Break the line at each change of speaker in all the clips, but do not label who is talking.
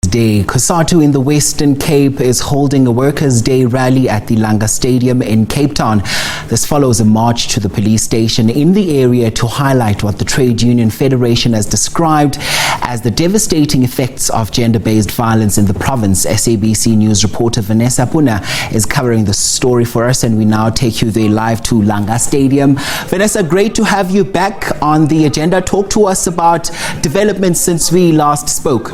Day. Cosatu in the Western Cape is holding a Workers' Day rally at the Langa Stadium in Cape Town. This follows a march to the police station in the area to highlight what the Trade Union Federation has described as the devastating effects of gender-based violence in the province. SABC News reporter Vanessa Poonah is covering the story for us, and we now take you there live to Langa Stadium. Vanessa, great to have you back on the agenda. Talk to us about developments since we last spoke.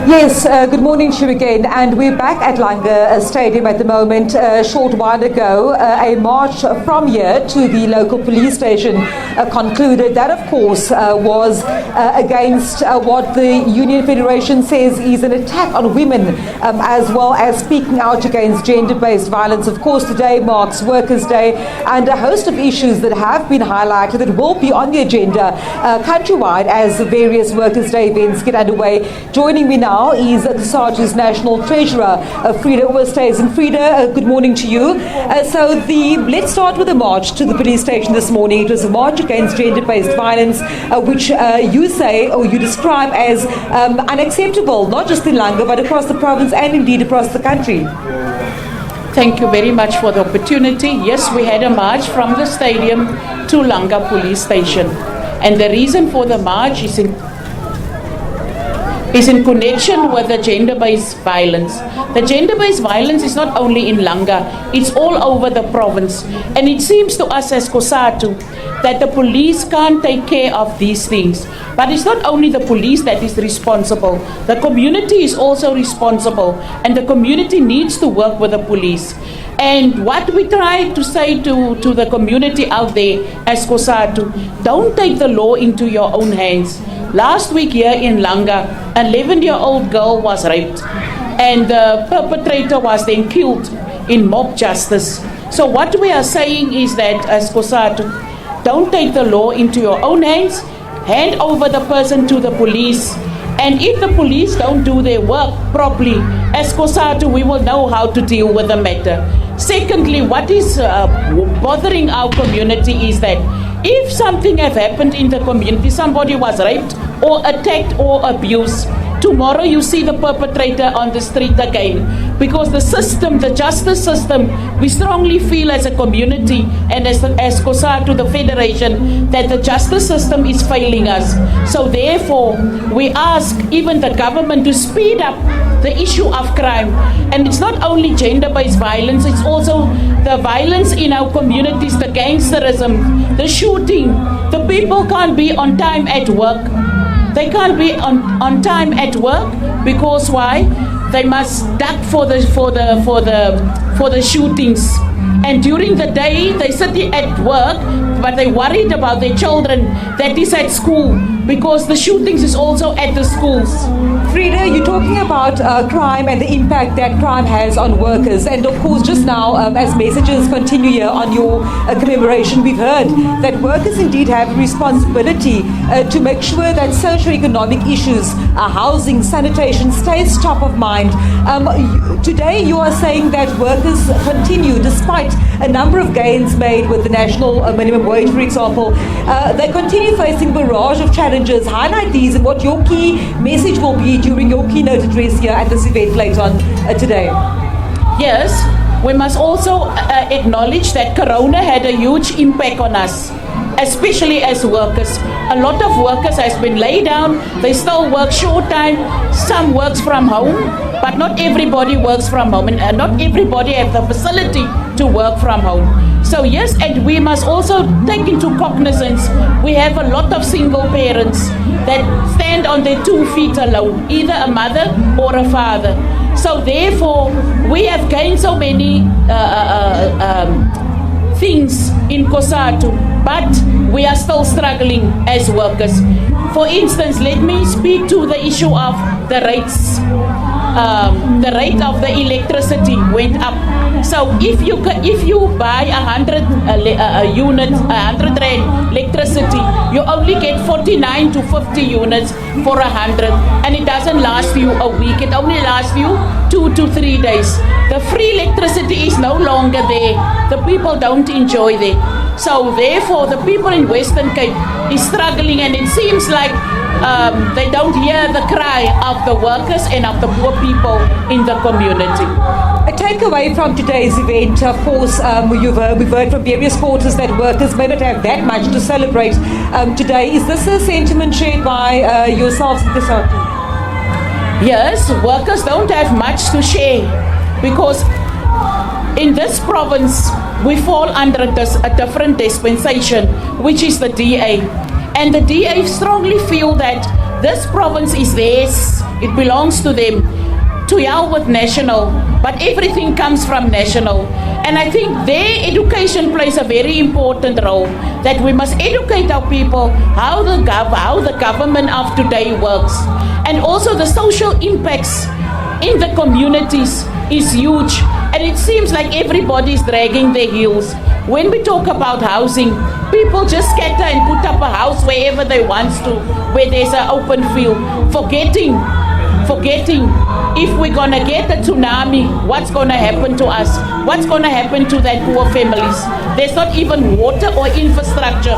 Yes, good morning to you again, and we're back at Langa Stadium at the moment. A short while ago, a march from here to the local police station concluded. That, of course, was against what the Union Federation says is an attack on women, as well as speaking out against gender-based violence. Of course, today marks Workers' Day, and a host of issues that have been highlighted that will be on the agenda countrywide as various Workers' Day events get underway. Joining me now is Cosatu's National Treasurer, Frida Overstays. And Frida, good morning to you. Let's start with the march to the police station this morning. It was a march against gender-based violence, which you say, or you describe as unacceptable, not just in Langa, but across the province and indeed across the country.
Thank you very much for the opportunity. Yes, we had a march from the stadium to Langa police station. And the reason for the march is in connection with the gender-based violence. The gender-based violence is not only in Langa, it's all over the province. And it seems to us as Cosatu that the police can't take care of these things. But it's not only the police that is responsible, the community is also responsible, and the community needs to work with the police. And what we try to say to the community out there as Cosatu, don't take the law into your own hands. Last week here in Langa, an 11-year-old girl was raped, and the perpetrator was then killed in mob justice. So what we are saying is that as Cosatu, don't take the law into your own hands, hand over the person to the police. And if the police don't do their work properly, as Cosatu, we will know how to deal with the matter. Secondly, what is bothering our community is that if something have happened in the community, somebody was raped or attacked or abused, tomorrow you see the perpetrator on the street again. Because the system, the justice system, we strongly feel as a community and as Cosatu, the Federation, that the justice system is failing us. So therefore, we ask even the government to speed up the issue of crime. And it's not only gender-based violence, it's also the violence in our communities, the gangsterism, the shooting. The people can't be on time at work. They can't be on time at work because why? They must duck for the shootings. And during the day they sit at work, but they're worried about their children that is at school, because the shootings is also at the schools.
Frida, you're talking about crime and the impact that crime has on workers. And of course, just now, as messages continue here on your commemoration, we've heard that workers indeed have a responsibility to make sure that socio-economic issues, housing, sanitation, stays top of mind. Today, you are saying that workers continue, despite a number of gains made with the national minimum wage, for example, they continue facing a barrage of challenges. Highlight these and what your key message will be during your keynote address here at this event later on today.
Yes, we must also acknowledge that Corona had a huge impact on us, especially as workers. A lot of workers has been laid down. They still work short time. Some works from home, but not everybody works from home, and not everybody has the facility to work from home. So yes, and we must also take into cognizance, we have a lot of single parents that stand on their 2 feet alone, either a mother or a father. So therefore, we have gained so many things in Cosatu, but we are still struggling as workers. For instance, let me speak to the issue of the rates. The rate of the electricity went up. So if you buy 100 units, 100 rand electricity, you only get 49 to 50 units for 100, and it doesn't last you a week. It only lasts you 2 to 3 days. The free electricity is no longer there. The people don't enjoy it. So therefore, the people in Western Cape is struggling, and it seems like they don't hear the cry of the workers and of the poor people in the community.
A takeaway from today's event, of course, we've heard from various quarters that workers may not have that much to celebrate today. Is this a sentiment shared by yourselves, Cosatu?
Yes, workers don't have much to share because in this province we fall under a different dispensation, which is the DA. And the DA strongly feel that this province is theirs, it belongs to them. To hell with national, but everything comes from national. And I think their education plays a very important role, that we must educate our people how the government of today works. And also the social impacts in the communities is huge. And it seems like everybody is dragging their heels. When we talk about housing, people just scatter and put up a house wherever they want to, where there's an open field, forgetting if we're gonna get a tsunami, what's gonna happen to us? What's gonna happen to that poor families? There's not even water or infrastructure.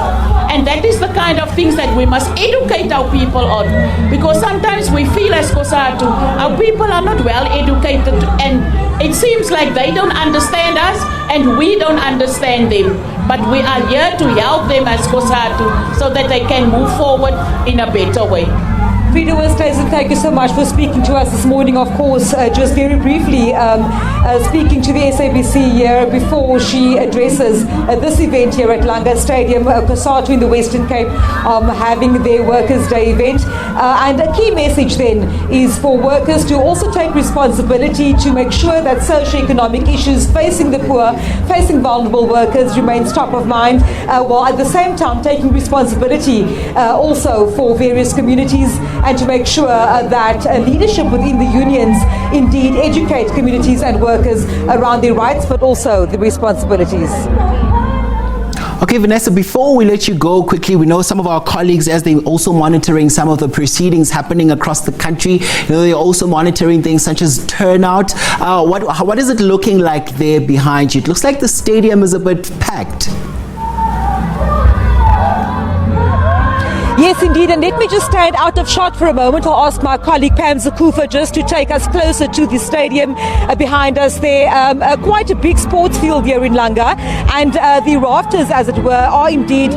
And that is the kind of things that we must educate our people on. Because sometimes we feel as Cosatu, our people are not well educated, and it seems like they don't understand us and we don't understand them. But we are here to help them as Cosatu so that they can move forward in a better way.
Frida Westhuizen, thank you so much for speaking to us this morning. Of course, just very briefly, speaking to the SABC here before she addresses this event here at Langa Stadium, Cosatu in the Western Cape having their Workers' Day event. And a key message then is for workers to also take responsibility to make sure that socio-economic issues facing the poor, facing vulnerable workers remains top of mind, while at the same time taking responsibility also for various communities, and to make sure that leadership within the unions indeed educate communities and workers around their rights but also the responsibilities.
Okay, Vanessa, before we let you go quickly, we know some of our colleagues, as they're also monitoring some of the proceedings happening across the country, they're also monitoring things such as turnout. What is it looking like there behind you? It looks like the stadium is a bit packed.
Yes, indeed. And let me just stand out of shot for a moment. I'll ask my colleague Pam Zakufa just to take us closer to the stadium behind us there. Quite a big sports field here in Langa. And the rafters, as it were, are indeed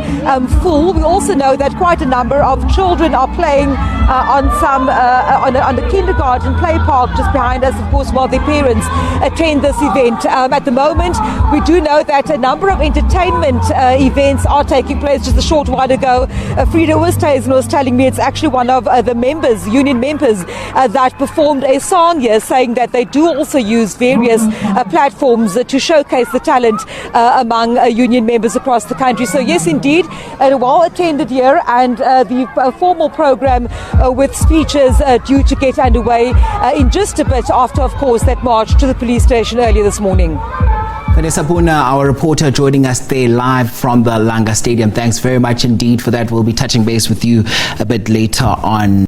full. We also know that quite a number of children are playing on the kindergarten play park just behind us, of course, while their parents attend this event. At the moment, we do know that a number of entertainment events are taking place. Just a short while ago, Frida Westhuizen was telling me it's actually one of the members, union members, that performed a song here saying that they do also use various platforms to showcase the talent among union members across the country. So yes, indeed, a well-attended year, and the formal program with speeches due to get underway in just a bit after, of course, that march to the police station earlier this morning.
Vanessa Poonah, our reporter, joining us there live from the Langa Stadium. Thanks very much indeed for that. We'll be touching base with you a bit later on.